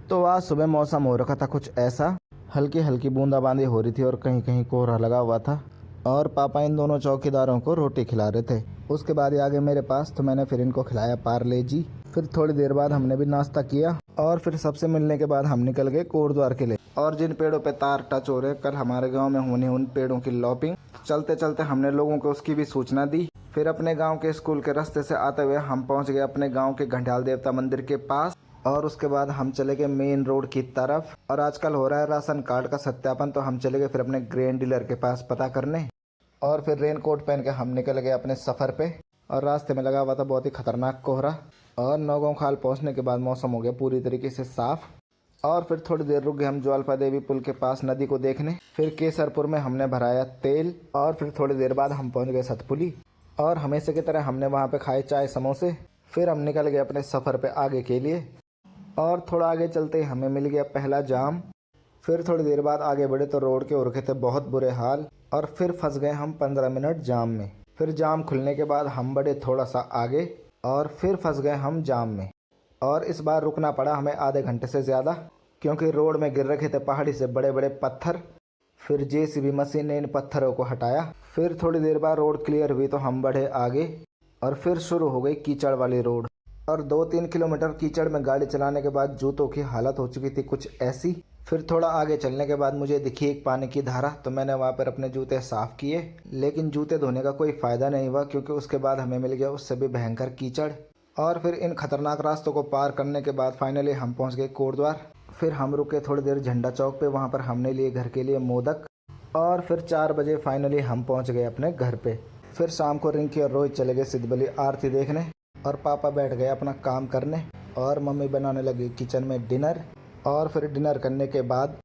तो आज सुबह मौसम हो रखा था कुछ ऐसा, हल्की हल्की बूंदाबांदी हो रही थी और कहीं कहीं कोहरा लगा हुआ था। और पापा इन दोनों चौकीदारों को रोटी खिला रहे थे। उसके बाद ये आ गए मेरे पास, तो मैंने फिर इनको खिलाया पार्ले जी। फिर थोड़ी देर बाद हमने भी नाश्ता किया और फिर सबसे मिलने के बाद हम निकल गए कोटद्वार के लिए। और जिन पेड़ों पे तार टच हो रहे, कल हमारे गांव में होने उन पेड़ों की लॉपिंग, चलते चलते हमने लोगों को उसकी भी सूचना दी। फिर अपने गांव के स्कूल के रास्ते से आते हुए हम पहुंच गए अपने गांव के घंटाल देवता मंदिर के पास। और उसके बाद हम चले गए मेन रोड की तरफ। और आजकल हो रहा है राशन कार्ड का सत्यापन, तो हम चले गए फिर अपने ग्रेन डीलर के पास पता करने। और फिर रेन कोट पहन के हम निकल गए अपने सफ़र पे। और रास्ते में लगा हुआ था बहुत ही खतरनाक कोहरा। और नौगांव खाल पहुंचने के बाद मौसम हो गया पूरी तरीके से साफ। और फिर थोड़ी देर रुक गए हम ज्वालपा देवी पुल के पास नदी को देखने। फिर केसरपुर में हमने भराया तेल। और फिर थोड़ी देर बाद हम पहुंच गए सतपुली। और हमेशा की तरह हमने वहां पे खाए चाय समोसे। फिर हम निकल गए अपने सफ़र पे आगे के लिए। और थोड़ा आगे चलते ही हमें मिल गया पहला जाम। फिर थोड़ी देर बाद आगे बढ़े तो रोड के हो रखे थे बहुत बुरे हाल। और फिर फंस गए हम 15 मिनट जाम में। फिर जाम खुलने के बाद हम बढ़े थोड़ा सा आगे और फिर फंस गए हम जाम में। और इस बार रुकना पड़ा हमें आधे घंटे से ज़्यादा, क्योंकि रोड में गिर रखे थे पहाड़ी से बड़े बड़े पत्थर। फिर जेसीबी मशीन ने इन पत्थरों को हटाया। फिर थोड़ी देर बाद रोड क्लियर हुई तो हम बढ़े आगे। और फिर शुरू हो गई कीचड़ वाली रोड। और 2-3 किलोमीटर कीचड़ में गाड़ी चलाने के बाद जूतों की हालत हो चुकी थी कुछ ऐसी। फिर थोड़ा आगे चलने के बाद मुझे दिखी एक पानी की धारा, तो मैंने वहाँ पर अपने जूते साफ़ किए। लेकिन जूते धोने का कोई फ़ायदा नहीं हुआ, क्योंकि उसके बाद हमें मिल गया उससे भी भयंकर कीचड़। और फिर इन खतरनाक रास्तों को पार करने के बाद फाइनली हम पहुँच गए कोटद्वार। फिर हम रुके थोड़ी देर झंडा चौक पे, वहाँ पर हमने लिए घर के लिए मोदक। और फिर 4 बजे फाइनली हम पहुँच गए अपने घर पे। फिर शाम को रिंकी और रोहित चले गए सिद्धबली आरती देखने। और पापा बैठ गए अपना काम करने। और मम्मी बनाने लगी किचन में डिनर। और फिर डिनर करने के बाद